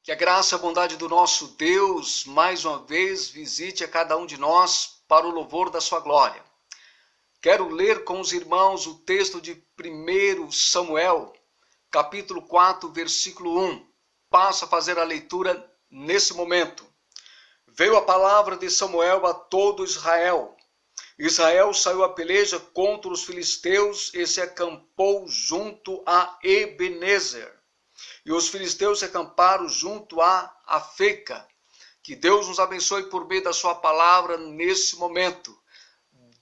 Que a graça e a bondade do nosso Deus, mais uma vez, visite a cada um de nós para o louvor da sua glória. Quero ler com os irmãos o texto de 1 Samuel, capítulo 4, versículo 1. Passo a fazer a leitura nesse momento. Veio a palavra de Samuel a todo Israel. Israel saiu a peleja contra os filisteus e se acampou junto a Ebenezer. E os filisteus se acamparam junto a Afeca. Que Deus nos abençoe por meio da sua palavra nesse momento.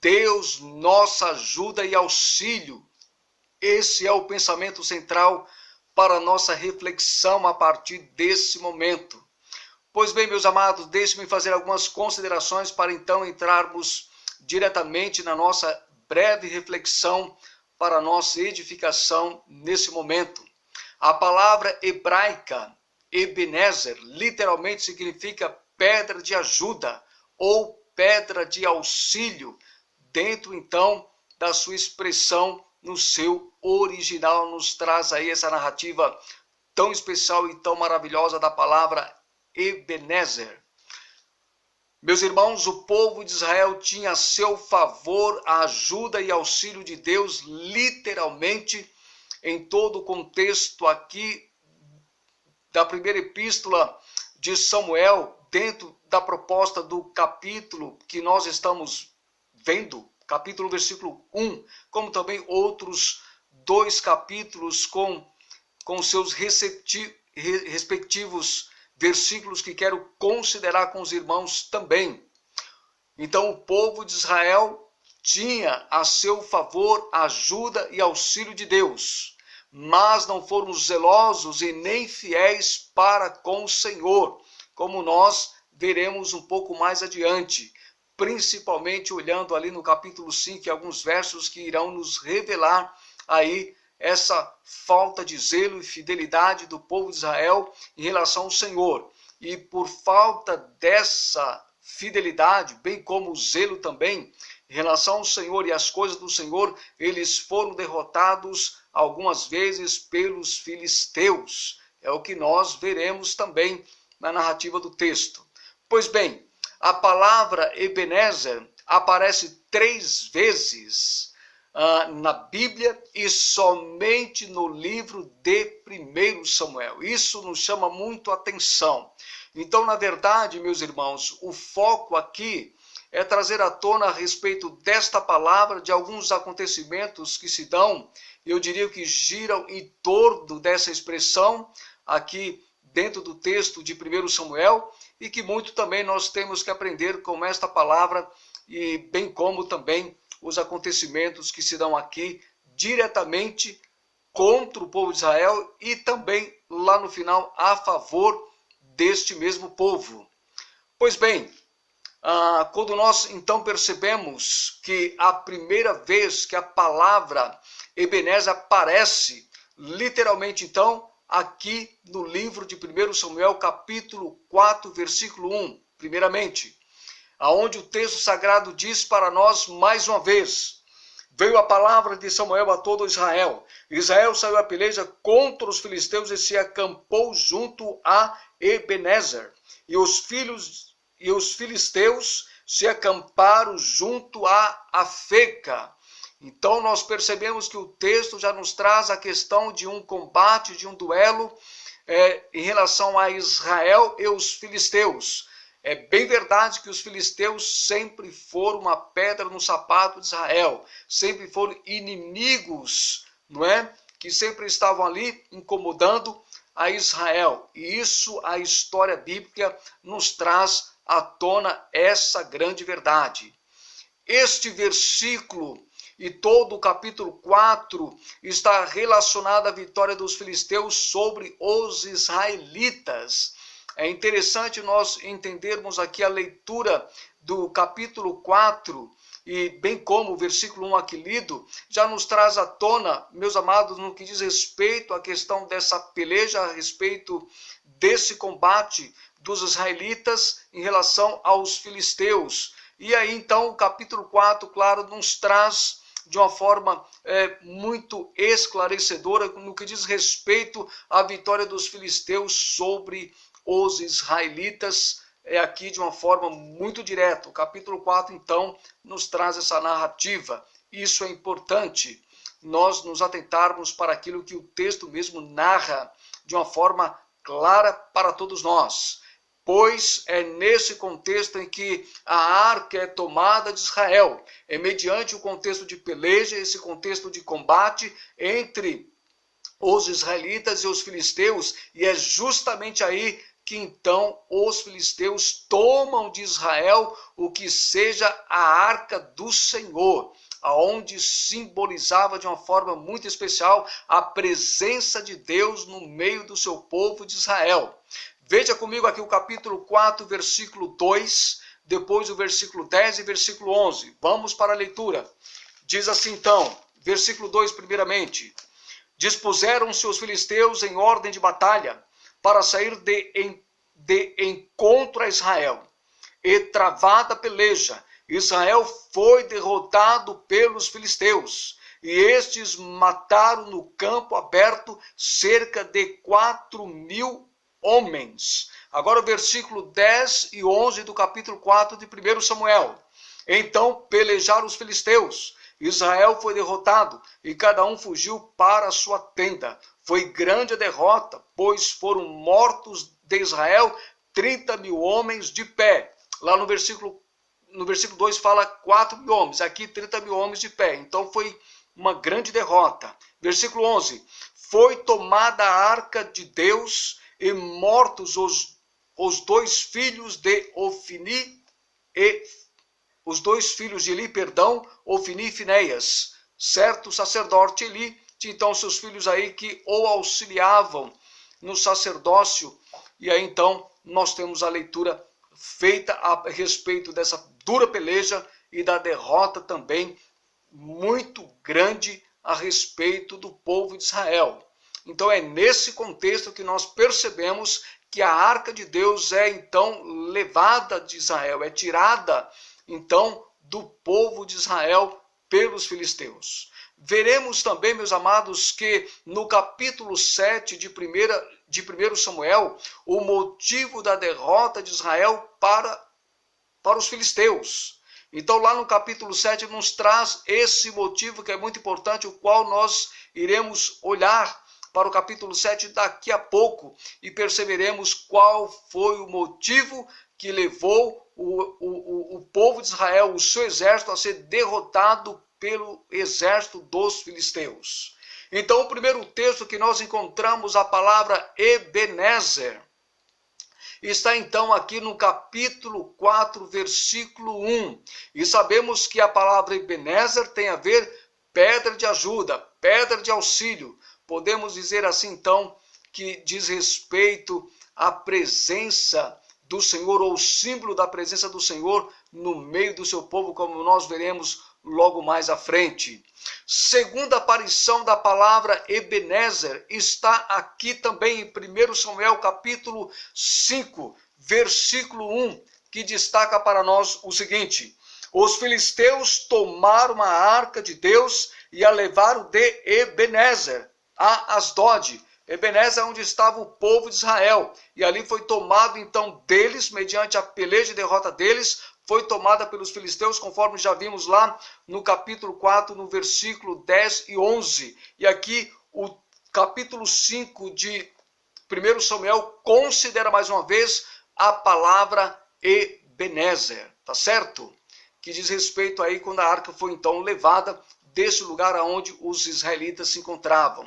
Deus, nossa ajuda e auxílio. Esse é o pensamento central para a nossa reflexão a partir desse momento. Pois bem, meus amados, deixe-me fazer algumas considerações para então entrarmos diretamente na nossa breve reflexão para a nossa edificação nesse momento. A palavra hebraica, Ebenezer, literalmente significa pedra de ajuda ou pedra de auxílio, dentro então da sua expressão no seu original, nos traz aí essa narrativa tão especial e tão maravilhosa da palavra Ebenezer. Meus irmãos, o povo de Israel tinha a seu favor a ajuda e auxílio de Deus, literalmente, em todo o contexto aqui da primeira epístola de Samuel, dentro da proposta do capítulo que nós estamos vendo, capítulo versículo 1, como também outros dois capítulos com seus respectivos versículos que quero considerar com os irmãos também. Então o povo de Israel tinha a seu favor ajuda e auxílio de Deus, mas não foram zelosos e nem fiéis para com o Senhor, como nós veremos um pouco mais adiante, principalmente olhando ali no capítulo 5, alguns versos que irão nos revelar aí essa falta de zelo e fidelidade do povo de Israel em relação ao Senhor. E por falta dessa fidelidade, bem como o zelo também, em relação ao Senhor e às coisas do Senhor, eles foram derrotados algumas vezes pelos filisteus. É o que nós veremos também na narrativa do texto. Pois bem, a palavra Ebenezer aparece 3 vezes na Bíblia e somente no livro de 1 Samuel. Isso nos chama muito a atenção. Então, na verdade, meus irmãos, o foco aqui é trazer à tona a respeito desta palavra, de alguns acontecimentos que se dão, eu diria que giram em torno dessa expressão aqui dentro do texto de 1 Samuel, e que muito também nós temos que aprender com esta palavra, e bem como também os acontecimentos que se dão aqui diretamente contra o povo de Israel e também lá no final a favor deste mesmo povo. Pois bem, quando nós então percebemos que a primeira vez que a palavra Ebenezer aparece, literalmente então, aqui no livro de 1 Samuel, capítulo 4, versículo 1, primeiramente, aonde o texto sagrado diz para nós mais uma vez: veio a palavra de Samuel a todo Israel. Israel saiu a peleja contra os filisteus e se acampou junto a Ebenezer. E os filisteus se acamparam junto a Afeca. Então nós percebemos que o texto já nos traz a questão de um combate, de um duelo em relação a Israel e os filisteus. É bem verdade que os filisteus sempre foram uma pedra no sapato de Israel, sempre foram inimigos, não é? Que sempre estavam ali incomodando a Israel. E isso a história bíblica nos traz à tona essa grande verdade. Este versículo e todo o capítulo 4 está relacionado à vitória dos filisteus sobre os israelitas. É interessante nós entendermos aqui a leitura do capítulo 4, e bem como o versículo 1 aqui lido, já nos traz à tona, meus amados, no que diz respeito à questão dessa peleja, a respeito desse combate dos israelitas em relação aos filisteus. E aí então o capítulo 4, claro, nos traz de uma forma muito esclarecedora no que diz respeito à vitória dos filisteus sobre os israelitas aqui de uma forma muito direta. O capítulo 4, então, nos traz essa narrativa. Isso é importante, nós nos atentarmos para aquilo que o texto mesmo narra de uma forma clara para todos nós. Pois é nesse contexto em que a arca é tomada de Israel. É mediante o contexto de peleja, esse contexto de combate entre os israelitas e os filisteus, e é justamente aí que então os filisteus tomam de Israel o que seja a arca do Senhor, aonde simbolizava de uma forma muito especial a presença de Deus no meio do seu povo de Israel. Veja comigo aqui o capítulo 4, versículo 2, depois o versículo 10 e versículo 11. Vamos para a leitura. Diz assim então, versículo 2 primeiramente: dispuseram-se os filisteus em ordem de batalha para sair de encontro a Israel. E travada a peleja, Israel foi derrotado pelos filisteus, e estes mataram no campo aberto cerca de 4.000 homens. Agora o versículo 10 e 11 do capítulo 4 de 1 Samuel. Então pelejaram os filisteus, Israel foi derrotado e cada um fugiu para a sua tenda. Foi grande a derrota, pois foram mortos de Israel 30.000 homens de pé. Lá no versículo 2 fala 4.000 homens, aqui 30.000 homens de pé. Então foi uma grande derrota. Versículo 11: foi tomada a arca de Deus e mortos os dois filhos de Ofni e os dois filhos de Eli, Ofni e Finéias. Certo sacerdote Eli tinha então seus filhos aí que o auxiliavam no sacerdócio. E aí então nós temos a leitura feita a respeito dessa dura peleja e da derrota também muito grande a respeito do povo de Israel. Então é nesse contexto que nós percebemos que a arca de Deus é então levada de Israel, é tirada então do povo de Israel pelos filisteus. Veremos também, meus amados, que no capítulo 7 de 1 Samuel, o motivo da derrota de Israel para os filisteus. Então lá no capítulo 7 nos traz esse motivo que é muito importante, o qual nós iremos olhar para o capítulo 7 daqui a pouco e perceberemos qual foi o motivo que levou o povo de Israel, o seu exército, a ser derrotado pelo exército dos filisteus. Então o primeiro texto que nós encontramos, a palavra Ebenezer, está então aqui no capítulo 4, versículo 1. E sabemos que a palavra Ebenezer tem a ver pedra de ajuda, pedra de auxílio. Podemos dizer assim então que diz respeito à presença do Senhor, ou o símbolo da presença do Senhor no meio do seu povo, como nós veremos logo mais à frente. Segunda aparição da palavra Ebenezer está aqui também em 1 Samuel capítulo 5, versículo 1, que destaca para nós o seguinte: os filisteus tomaram a arca de Deus e a levaram de Ebenezer a Asdod. Ebenezer é onde estava o povo de Israel, e ali foi tomado então deles, mediante a peleja e derrota deles, foi tomada pelos filisteus, conforme já vimos lá no capítulo 4, no versículo 10 e 11. E aqui o capítulo 5 de 1 Samuel considera mais uma vez a palavra Ebenezer, tá certo? Que diz respeito aí quando a arca foi então levada desse lugar aonde os israelitas se encontravam.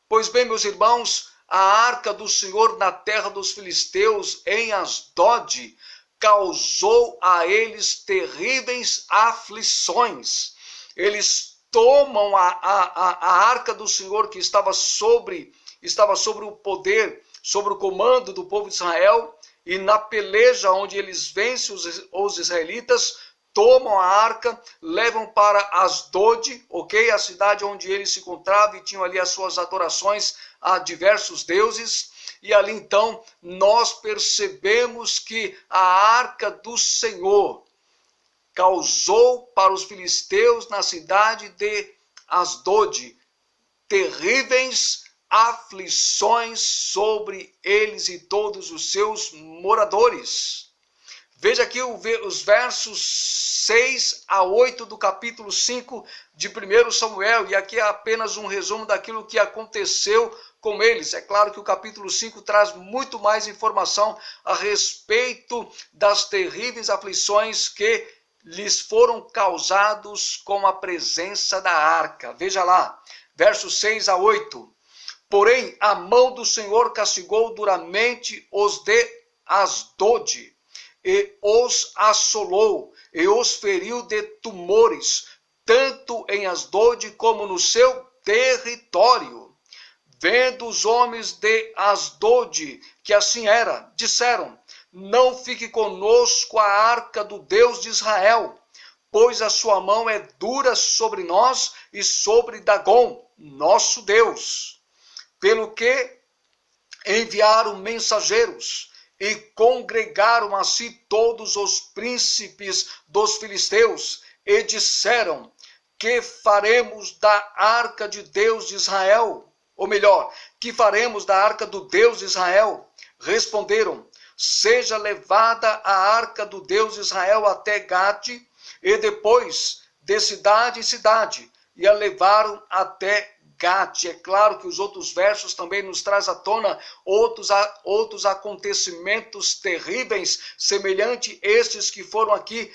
Pois bem, meus irmãos, a arca do Senhor na terra dos filisteus, em Asdod, causou a eles terríveis aflições. Eles tomam a arca do Senhor que estava sobre o poder, sobre o comando do povo de Israel, e na peleja onde eles vencem os israelitas, tomam a arca, levam para Asdod, ok? A cidade onde eles se encontravam e tinham ali as suas adorações a diversos deuses. E ali então nós percebemos que a arca do Senhor causou para os filisteus na cidade de Asdod terríveis aflições sobre eles e todos os seus moradores. Veja aqui os versos 6 a 8 do capítulo 5 de 1 Samuel, e aqui é apenas um resumo daquilo que aconteceu com eles. É claro que o capítulo 5 traz muito mais informação a respeito das terríveis aflições que lhes foram causados com a presença da arca. Veja lá, versos 6 a 8. Porém, a mão do Senhor castigou duramente os de Asdod, e os assolou, e os feriu de tumores, tanto em Asdod como no seu território. Vendo os homens de Asdod que assim era, disseram: não fique conosco a arca do Deus de Israel, pois a sua mão é dura sobre nós e sobre Dagom, nosso Deus. Pelo que enviaram mensageiros e congregaram a si todos os príncipes dos filisteus e disseram: que faremos da arca de Deus de Israel? Ou melhor, que faremos da arca do Deus de Israel? Responderam: seja levada a arca do Deus de Israel até Gate, e depois de cidade em cidade, e a levaram até Gate. É claro que os outros versos também nos traz à tona outros acontecimentos terríveis, semelhante estes que foram aqui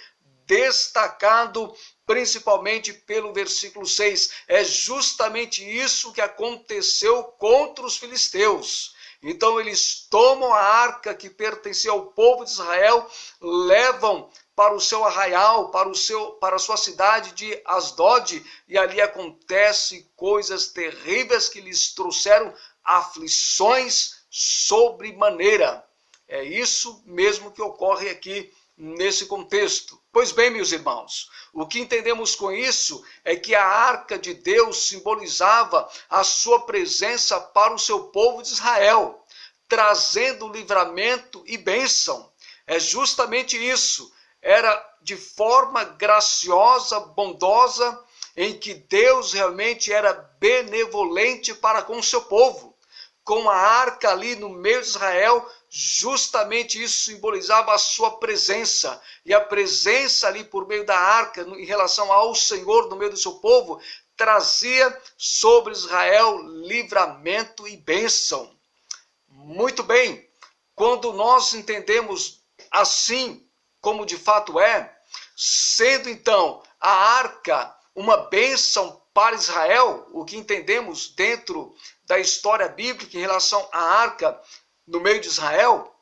destacados, principalmente pelo versículo 6. É justamente isso que aconteceu contra os filisteus. Então eles tomam a arca que pertencia ao povo de Israel, levam para o seu arraial, para a sua cidade de Asdod, e ali acontecem coisas terríveis que lhes trouxeram aflições sobremaneira. É isso mesmo que ocorre aqui nesse contexto. Pois bem, meus irmãos, o que entendemos com isso é que a arca de Deus simbolizava a sua presença para o seu povo de Israel, trazendo livramento e bênção. É justamente isso. Era de forma graciosa, bondosa, em que Deus realmente era benevolente para com o seu povo. Com a arca ali no meio de Israel, justamente isso simbolizava a sua presença. E a presença ali por meio da arca, em relação ao Senhor no meio do seu povo, trazia sobre Israel livramento e bênção. Muito bem, quando nós entendemos assim, como de fato é, sendo então a arca uma bênção para Israel, o que entendemos dentro da história bíblica em relação à arca no meio de Israel,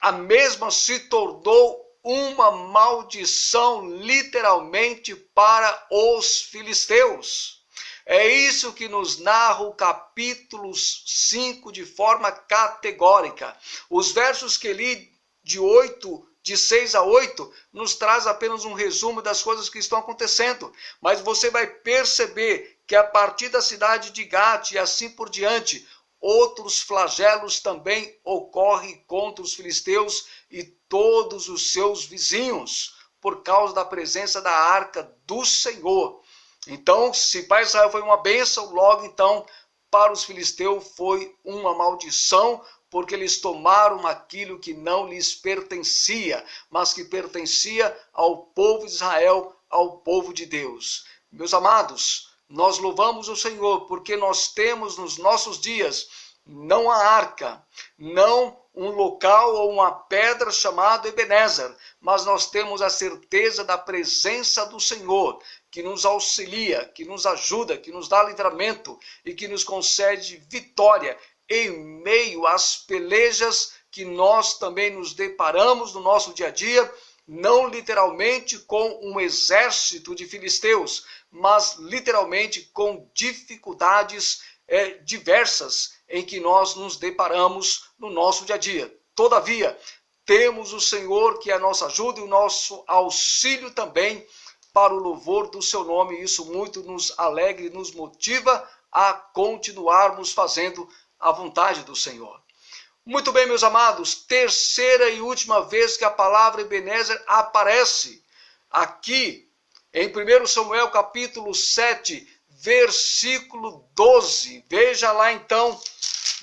a mesma se tornou uma maldição literalmente para os filisteus. É isso que nos narra o capítulo 5 de forma categórica. Os versos que li de 6 a 8, nos traz apenas um resumo das coisas que estão acontecendo. Mas você vai perceber que a partir da cidade de Gate e assim por diante, outros flagelos também ocorrem contra os filisteus e todos os seus vizinhos, por causa da presença da arca do Senhor. Então, se para Israel foi uma bênção, logo então, para os filisteus foi uma maldição, porque eles tomaram aquilo que não lhes pertencia, mas que pertencia ao povo de Israel, ao povo de Deus. Meus amados, nós louvamos o Senhor, porque nós temos nos nossos dias, não a arca, não um local ou uma pedra chamada Ebenezer, mas nós temos a certeza da presença do Senhor, que nos auxilia, que nos ajuda, que nos dá livramento e que nos concede vitória em meio às pelejas que nós também nos deparamos no nosso dia a dia, não literalmente com um exército de filisteus, mas literalmente com dificuldades diversas em que nós nos deparamos no nosso dia a dia. Todavia, temos o Senhor que é a nossa ajuda e o nosso auxílio também para o louvor do seu nome. Isso muito nos alegra e nos motiva a continuarmos fazendo a vontade do Senhor. Muito bem, meus amados, terceira e última vez que a palavra Ebenezer aparece aqui em 1 Samuel capítulo 7, versículo 12. Veja lá então,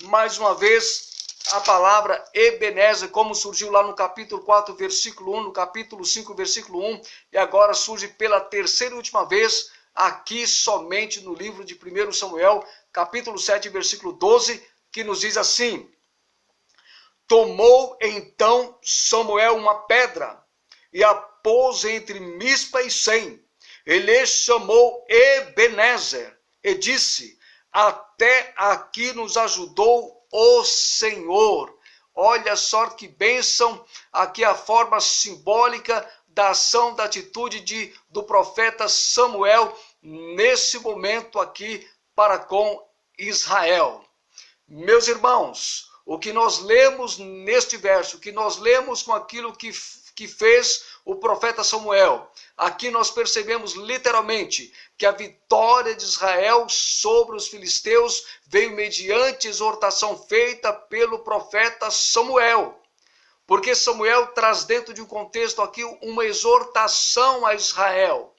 mais uma vez, a palavra Ebenezer, como surgiu lá no capítulo 4, versículo 1, no capítulo 5, versículo 1, e agora surge pela terceira e última vez, aqui somente no livro de 1 Samuel, capítulo 7, versículo 12, que nos diz assim: tomou então Samuel uma pedra e a pôs entre Mispa e Sem. Ele chamou Ebenezer e disse: até aqui nos ajudou o Senhor. Olha só que bênção, aqui a forma simbólica da ação, da atitude do profeta Samuel nesse momento aqui para com Israel. Meus irmãos, o que nós lemos neste verso, o que nós lemos com aquilo que fez o profeta Samuel, aqui nós percebemos literalmente que a vitória de Israel sobre os filisteus veio mediante exortação feita pelo profeta Samuel. Porque Samuel traz dentro de um contexto aqui uma exortação a Israel.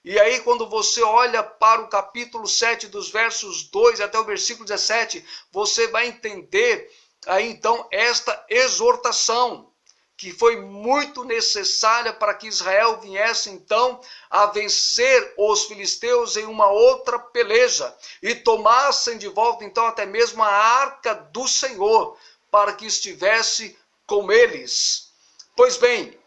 E aí quando você olha para o capítulo 7, dos versos 2 até o versículo 17, você vai entender aí então esta exortação, que foi muito necessária para que Israel viesse então a vencer os filisteus em uma outra peleja e tomassem de volta então até mesmo a arca do Senhor, para que estivesse com eles. Pois bem,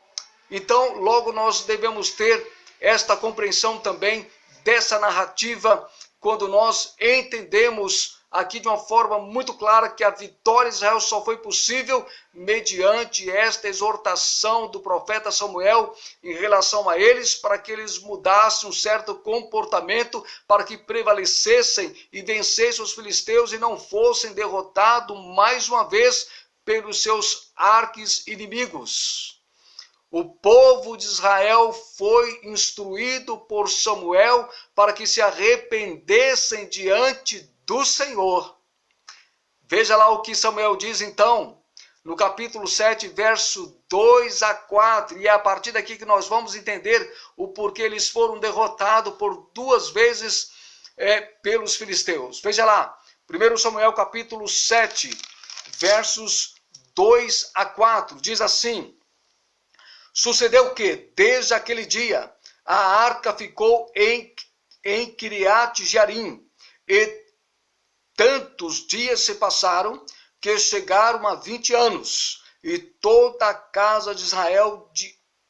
então logo nós devemos ter esta compreensão também dessa narrativa, quando nós entendemos aqui de uma forma muito clara que a vitória de Israel só foi possível mediante esta exortação do profeta Samuel em relação a eles, para que eles mudassem um certo comportamento, para que prevalecessem e vencessem os filisteus e não fossem derrotados mais uma vez pelos seus arqui-inimigos. O povo de Israel foi instruído por Samuel para que se arrependessem diante do Senhor. Veja lá o que Samuel diz então, no capítulo 7, verso 2 a 4, e é a partir daqui que nós vamos entender o porquê eles foram derrotados por duas vezes pelos filisteus. Veja lá, 1 Samuel capítulo 7, versos 2 a 4, diz assim: sucedeu que, desde aquele dia, a arca ficou em Kiriat Jearim, e tantos dias se passaram que chegaram a 20 anos, e toda a casa de Israel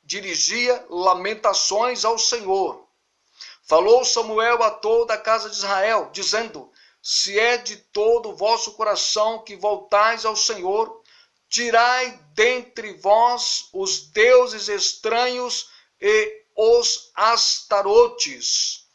dirigia lamentações ao Senhor. Falou Samuel a toda a casa de Israel, dizendo: se é de todo o vosso coração que voltais ao Senhor, tirai dentre vós os deuses estranhos e os astarotes,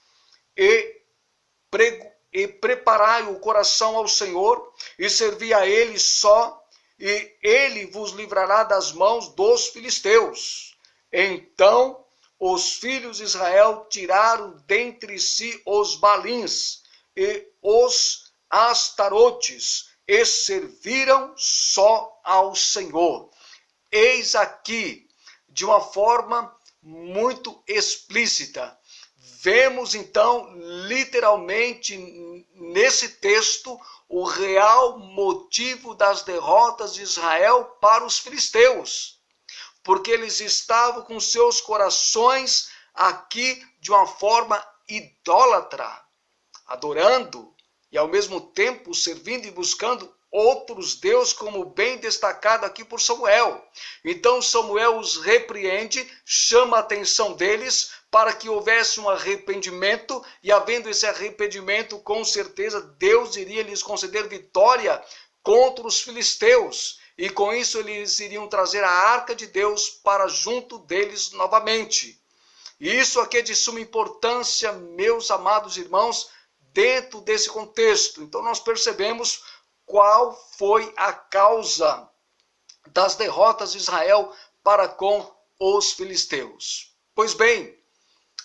e preparai o coração ao Senhor, e servi a ele só, e ele vos livrará das mãos dos filisteus. Então os filhos de Israel tiraram dentre si os balins e os astarotes, e serviram só ao Senhor. Eis aqui, de uma forma muito explícita, vemos então, literalmente, nesse texto, o real motivo das derrotas de Israel para os filisteus. Porque eles estavam com seus corações aqui de uma forma idólatra, adorando e ao mesmo tempo servindo e buscando outros deuses, como bem destacado aqui por Samuel. Então Samuel os repreende, chama a atenção deles para que houvesse um arrependimento, e havendo esse arrependimento, com certeza Deus iria lhes conceder vitória contra os filisteus, e com isso eles iriam trazer a arca de Deus para junto deles novamente. E isso aqui é de suma importância, meus amados irmãos, dentro desse contexto. Então nós percebemos qual foi a causa das derrotas de Israel para com os filisteus. Pois bem,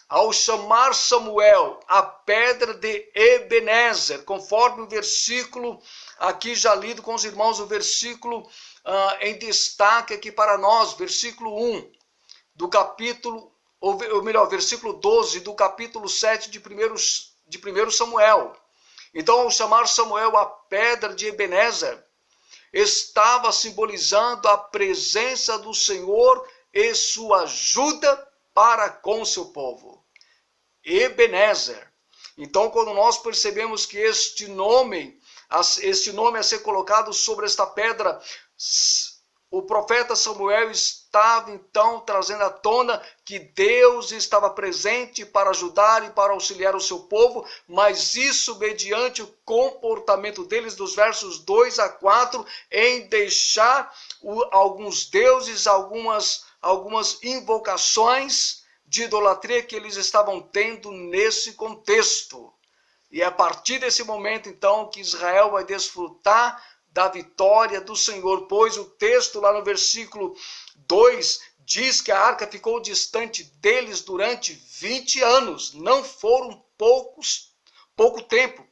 ao chamar Samuel a pedra de Ebenezer, conforme o versículo aqui já lido com os irmãos, o versículo em destaque aqui para nós, versículo 1 do capítulo, ou melhor, versículo 12 do capítulo 7 de 1 de 1 Samuel. Então, ao chamar Samuel a pedra de Ebenezer, estava simbolizando a presença do Senhor e sua ajuda para com seu povo. Ebenezer. Então, quando nós percebemos que este nome a ser colocado sobre esta pedra, o profeta Samuel estava então trazendo à tona que Deus estava presente para ajudar e para auxiliar o seu povo, mas isso mediante o comportamento deles, dos versos 2 a 4, em deixar alguns deuses, algumas invocações de idolatria que eles estavam tendo nesse contexto. E é a partir desse momento, então, que Israel vai desfrutar da vitória do Senhor, pois o texto lá no versículo 2 diz que a arca ficou distante deles durante 20 anos. Não foram pouco tempo,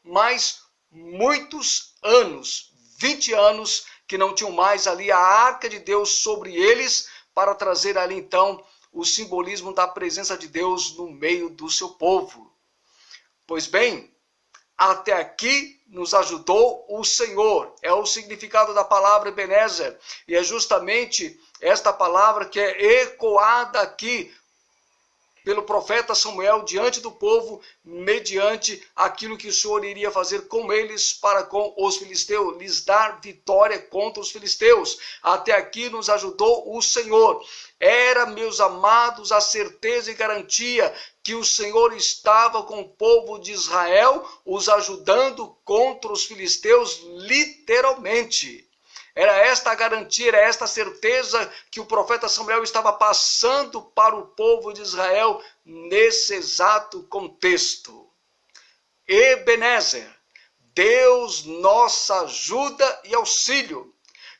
mas muitos anos. 20 anos que não tinham mais ali a arca de Deus sobre eles, para trazer ali então o simbolismo da presença de Deus no meio do seu povo. Pois bem, até aqui nos ajudou o Senhor. É o significado da palavra Ebenezer. E é justamente esta palavra que é ecoada aqui pelo profeta Samuel diante do povo, mediante aquilo que o Senhor iria fazer com eles para com os filisteus, lhes dar vitória contra os filisteus. Até aqui nos ajudou o Senhor. Era, meus amados, a certeza e garantia que o Senhor estava com o povo de Israel, os ajudando contra os filisteus, literalmente. Era esta a garantia, era esta a certeza que o profeta Samuel estava passando para o povo de Israel nesse exato contexto. Ebenezer, Deus nossa ajuda e auxílio,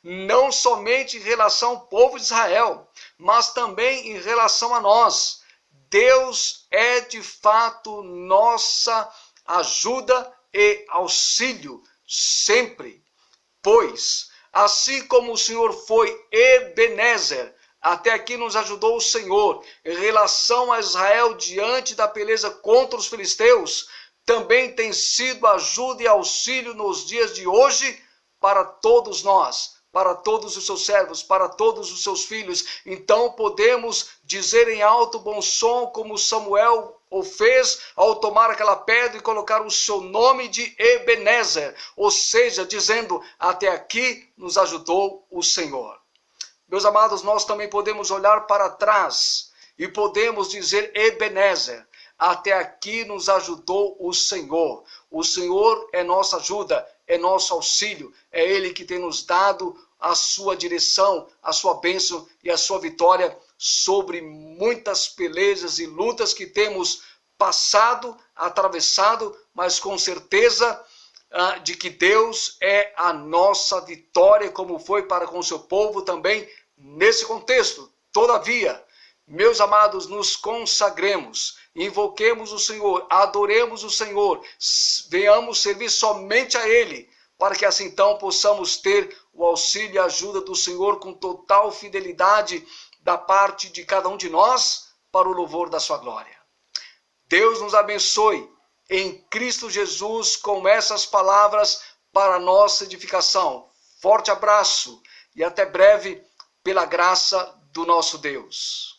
não somente em relação ao povo de Israel, mas também em relação a nós. Deus é de fato nossa ajuda e auxílio sempre, pois assim como o Senhor foi Ebenezer, até aqui nos ajudou o Senhor em relação a Israel diante da peleja contra os filisteus, também tem sido ajuda e auxílio nos dias de hoje para todos nós, para todos os seus servos, para todos os seus filhos. Então podemos dizer em alto bom som, como Samuel o fez ao tomar aquela pedra e colocar o seu nome de Ebenezer, ou seja, dizendo, até aqui nos ajudou o Senhor. Meus amados, nós também podemos olhar para trás e podemos dizer Ebenezer, até aqui nos ajudou o Senhor. O Senhor é nossa ajuda, é nosso auxílio, é Ele que tem nos dado a sua direção, a sua bênção e a sua vitória sobre muitas pelejas e lutas que temos passado, atravessado, mas com certeza de que Deus é a nossa vitória, como foi para com o seu povo também nesse contexto. Todavia, meus amados, nos consagremos, invoquemos o Senhor, adoremos o Senhor, venhamos servir somente a Ele, para que assim então possamos ter o auxílio e a ajuda do Senhor com total fidelidade da parte de cada um de nós, para o louvor da sua glória. Deus nos abençoe em Cristo Jesus com essas palavras para a nossa edificação. Forte abraço e até breve, pela graça do nosso Deus.